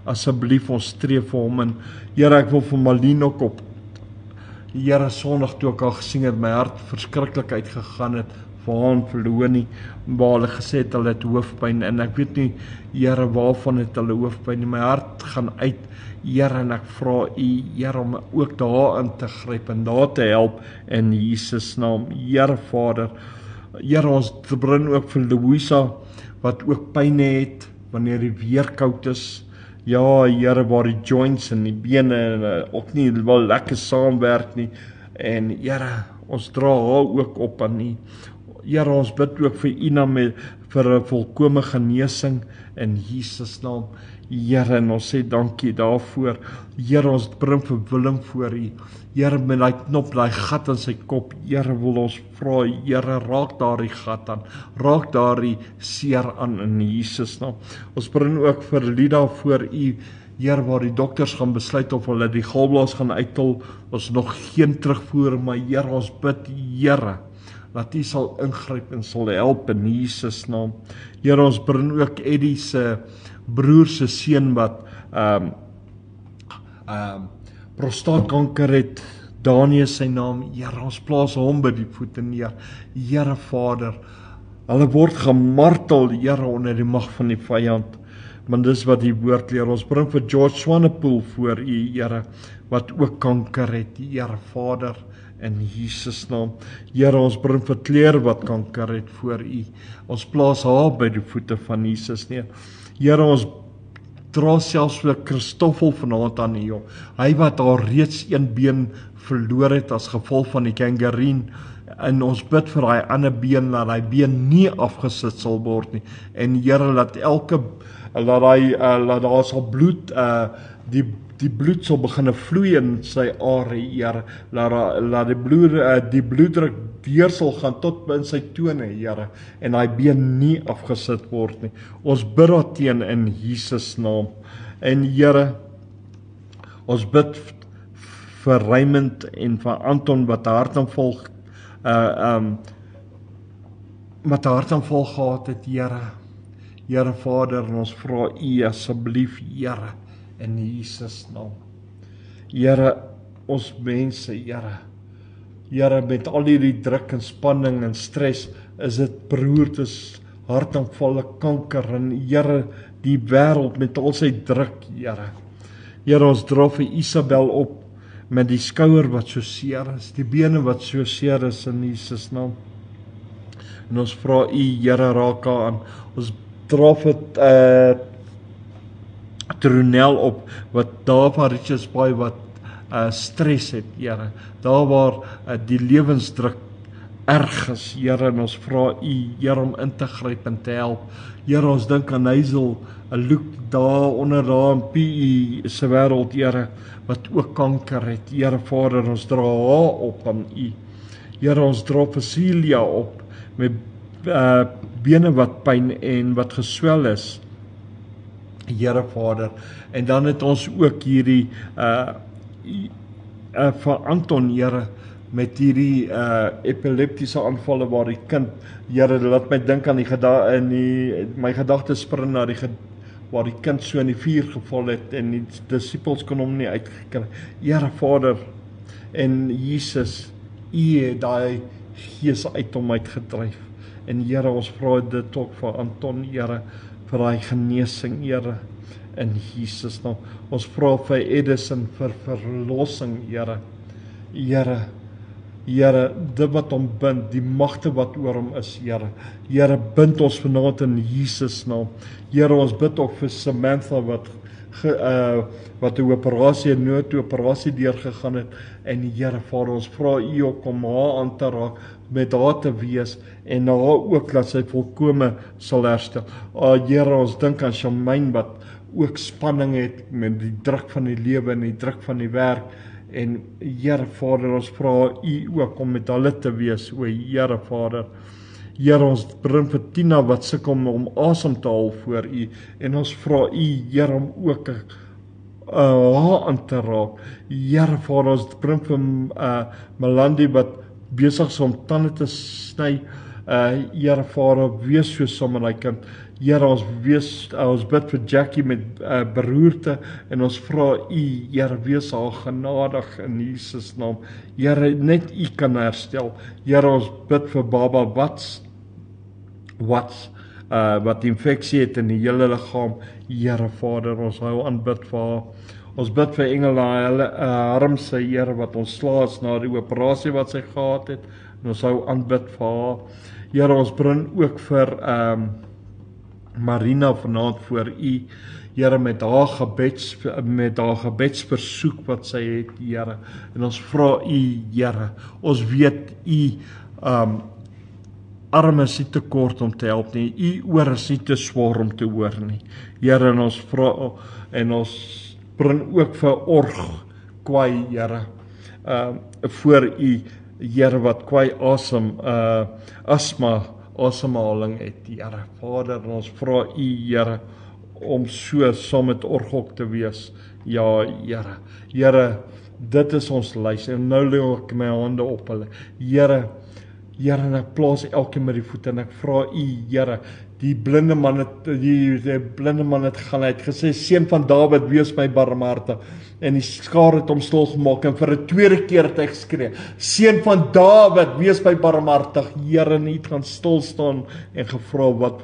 Speaker 2: asseblief ons streef vir hom in. Here, ek wil vir Malien ook op. Here, Sondag toe ek al gesien het, my hart verskriklik uitgegaan het vir haar en vir Leonie, waar hulle gesê het hulle het hoofpyn, en ek weet nie, Here, waarvan het hulle hoofpyn nie. My hart gaan uit, Here, en ek vra U, Here, om ook daarin te gryp en daar te help in Jesus naam. Here Vader, Here, ons bring ook vir Louisa, wat ook pyn het, wanneer die weer koud is. Ja, Here, waar die joints en die bene ook nie wel lekker saamwerk nie. En Here, ons dra haar ook op aan U. Here, ons bid ook vir Ina vir 'n volkome genesing in Jesus naam. Here, en ons sê dankie daarvoor. Here, ons bring vir Willem voor U. Here, met daai knop, daai gat in sy kop, Here, wil ons vra, Here, raak daardie gat aan, raak daardie seer aan in Jesus naam. Ons bring ook vir Lida voor U, Here, waar die dokters gaan besluit of hulle die galblaas gaan uithol, ons nog geen terugvoer, maar Here, ons bid, Here, dat U sal ingryp en sal help in Jesus naam. Here, ons bring ook Eddie se broer se seun wat prostaatkanker het, Daniel sy naam. Here, ons plaas hom by die voete neer. Here Vader, hulle word gemartel, Here, onder die mag van die vyand. Want dis wat die woord leer. Ons bring vir George Swanepoel voor U, Here, wat ook kanker het, Here Vader, in Jesus naam. Here, ons bring vir Claire wat kanker het voor U. Ons plaas haar by die voete van Jesus neer. Here, ons dra selfs vir Christoffel vanaand aan U. Hy wat al reeds een been verloor het as gevolg van die gangreen. En ons bid vir daai ander been, dat hy been nie afgesit sal word nie. En Here, laat daar sal bloed, die bloed sal begin vloei in sy are, Here. Laat die bloeddruk deur sal gaan tot in sy tone, Here, en hy been nie afgesit word nie. Ons bid daarteen in Jesus naam. En Here, ons bid vir Raymond en vir Anton wat 'n hartaanval gehad het, Here. Here Vader, en ons vra U asseblief, Here, in Jesus naam. Here, ons mense, Here, met al hierdie druk en spanning en stres, is dit beroertes, hartaanvalle, kanker, en Here, die wêreld met al sy druk, Here. Here, ons dra vir Isabel op, met die skouer wat so seer is, die bene wat so seer is, in Jesus naam. En ons vra U, Here, raak haar aan. Ons dra vir Tronel op, wat daar van Richards Bay wat stres het, Here. Daar waar die lewensdruk erg is, Here, en ons vra U, Here, om in te gryp en te help. Here, ons dink aan Hazel, 'n look daar onder daar in PE se wêreld, Here, wat ook kanker het. Here Vader, ons dra haar op aan U. Here, ons dra vir Celia op, met bene wat pyn en wat geswel is. Here Vader, en dan het ons ook hierdie vir Anton, Here, met hierdie epileptiese aanvalle waar die kind, Here, laat my dink aan my gedagtes spring na waar die kind so in die vuur geval het en die disippels kon hom nie uitgekry. Here Vader, en Jesus, U het daai gees uit hom uitgedryf. En Here, ons vra dit ook vir Anton, Here, vir daai genesing, Here, in Jesus naam. Ons vra vir Edison vir verlossing, Here. Here, dit wat hom bind, die magte wat oor hom is, Here. Here, bind ons vanaand in Jesus naam. Here, ons bid ook vir Samantha wat 'n operasie, 'n noodoperasie deurgegaan het. En Here, Vader, ons vra U ook om haar aan te raak, met haar te wees en haar ook dat sy volkome sal herstel. Here, ons dink aan Shamaine wat ook spanning het met die druk van die lewe en die druk van die werk. En Here, Vader, ons vra U ook om met hulle te wees, o Here, Vader. Here, ons bring vir Tina wat sukkel om asem te haal voor U. En ons vra U, Here, om ook haar aan te raak. Here, Vader, ons bring vir Melanie wat besig is om tande te sny. Here, Vader, wees so saam met hy kind. Here, ons bid vir Jackie met beroerte en ons vra U, Here, wees haar genadig in Jesus naam. Here, net U kan herstel. Here, ons bid vir Baba wat infeksie het in die hele liggaam. Here, Vader, ons hou aanbid vir haar. Ons bid vir Engela Harmse, Here, wat ontslae is na die operasie wat sy gehad het. En ons hou aanbid vir haar. Here, ons bring ook vir Marina vanaand voor U, Here, met haar gebedsversoek wat sy het, Here. En ons vra U, Here, ons weet U arm is nie te kort om te help nie. U oor is nie te swaar om te hoor nie. Here, en ons vra en ons bring ook vir Org Kwai, Here, voor U, Here, wat Kwai asma asemhaling het, Here. Vader, en ons vra U, Here, om so saam met Org ook te wees. Ja, Here. Here, dit is ons lys. En nou lê ek my hande op hulle. Here, en ek plaas elkeen met die voete en ek vra U, Here, die blinde man het gegaan, hy het gesê, Seun van Dawid, wees my barmhartig. En die skare het hom stil gemaak en vir 'n tweede keer het hy geskree, Seun van Dawid, wees my barmhartig. Here, en U het gaan stil staan en gevra, wat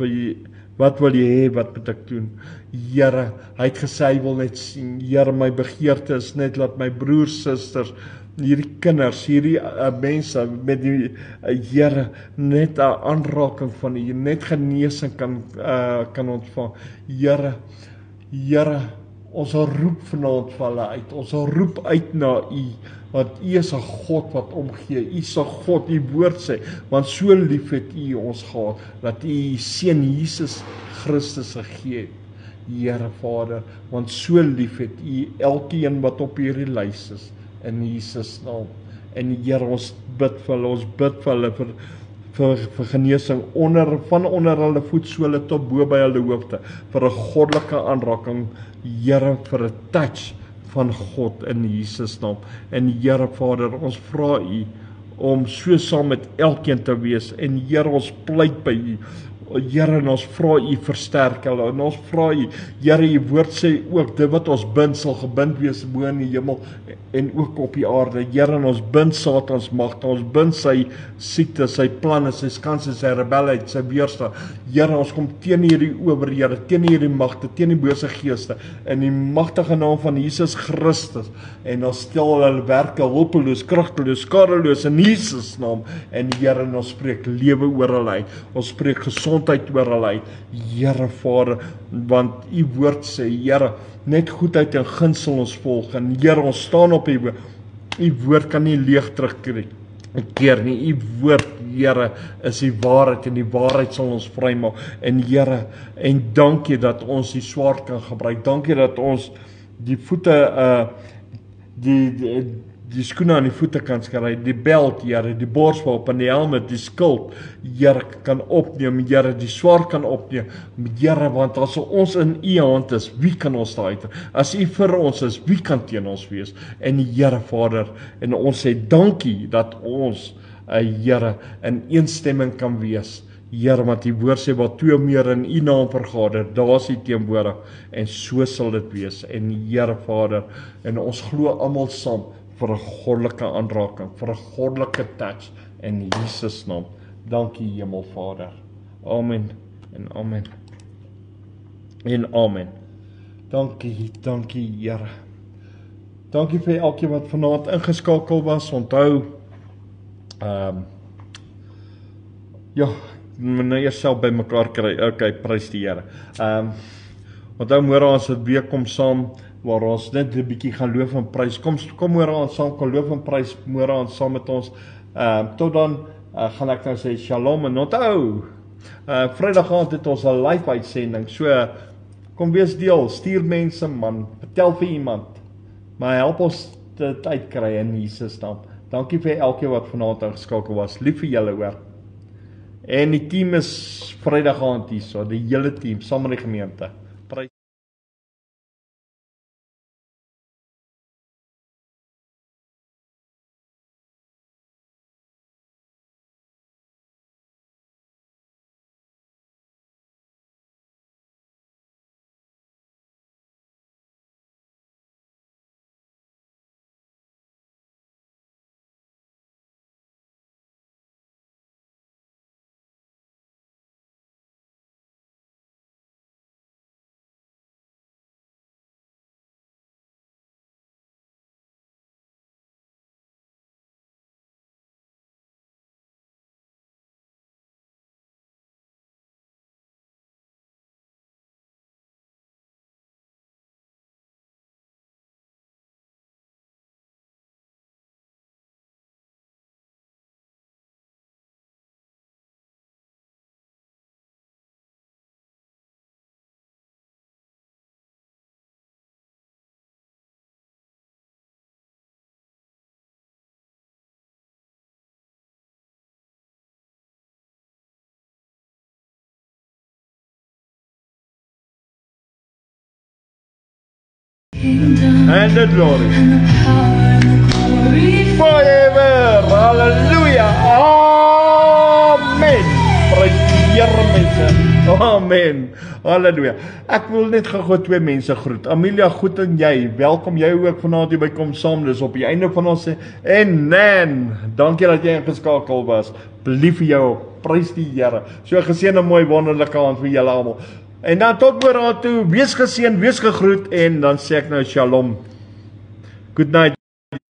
Speaker 2: wil jy hê, wat moet ek doen? Here, hy het gesê, hy wil net sien. Here, my begeerte is net dat my broers, susters, hierdie kinders, hierdie mense met die Here, net 'n aanraking van U, net genesing kan ontvang. Here, ons roep vanaand vir hulle uit. Ons roep uit na U, want U is 'n God wat omgee. U is 'n God, U woord sê, want so lief het U ons gehad, dat U U Seun Jesus Christus gegee het. Here, Vader, want so lief het U elkeen wat op hierdie lys is, in Jesus naam. En Here, ons bid vir hulle, vir genesing van onder hulle voetsole tot bo by hulle hoofde, vir 'n goddelike aanraking, Here, vir 'n touch van God in Jesus naam. En Here, Vader, ons vra U om so saam met elkeen te wees, en Here, ons pleit by U. Here, en ons vra U versterk hulle, en ons vra U, Here, U woord sê ook, dit wat ons bind sal gebind wees bo in die hemel en ook op die aarde. Here, en ons bind Satans magte, ons bind sy siekte, sy planne, sy skanse, sy rebelheid, sy weerstand. Here, ons kom teen hierdie owerhede, teen hierdie magte, teen die bose geeste, in die magtige naam van Jesus Christus, en ons stel hulle werke hulpeloos, kragteloos, skadeloos in Jesus naam. En Here, en ons spreek lewe oor hulle uit, ons spreek gesondheid oor hulle uit, Here, Vader, want U woord sê, Here, net goedheid en guns sal ons volg, en Here, ons staan op U woord kan nie leeg terugkeer nie. U woord, Here, is die waarheid, en die waarheid sal ons vrymaak. En Here, en dankie dat ons die swaard kan gebruik, dankie dat ons die voete, die skoene aan die voete kan skry, die beld, Here, die borswapen, die helmet, die skild, Here, kan opneem, Here, die swaard kan opneem, Here, want as ons in U hand is, wie kan ons daar uit? As U vir ons is, wie kan teen ons wees? En Here, Vader, en ons sê dankie dat ons, Here, in eenstemming kan wees. Here, want U woord sê, wat 2 meer in U naam vergader, daar is U teenwoordig, en so sal dit wees. En Here, Vader, en ons glo almal saam, vir 'n goddelike aanraking, vir 'n goddelike touch in Jesus naam. Dankie, Hemelvader. Amen en amen. En amen. Dankie, Here. Dankie vir elkeen wat vanaand ingeskakel was. Onthou, ja, nou eers self by mekaar kry. Okay, prys die Here. Onthou môre ons het weer kom saam, waar ons net 'n bietjie gaan loof en prys. Kom môre ons saam kan loof en prys, môre ons saam met ons. Tot dan gaan ek nou sê shalom en onthou, Vrydag aand het ons 'n live uitsending. So kom wees deel, stuur mense man, vertel vir iemand. Maar help ons dit uitkry in Jesus naam. Dankie vir elkeen wat vanaand ingeskakel was. Lief vir julle hoor. En die team is Vrydag aand hier, so die hele team saam met die gemeente. Prys and the glory forever. Hallelujah. Amen. Prys die Here mense. Amen. Halleluja. Ek wil net gou 2 mense groet. Amelia, goed en jy. Welkom jy ook vanaand hier by Kom Saam. Dis op die einde van ons en Nan, dankie dat jy ingeskakel was. Lief vir jou. Prys die Here. So geseënde mooi wonderlike aand vir julle almal. En dan tot môre toe, wees geseën, wees gegroet en dan sê ek nou shalom. Good night.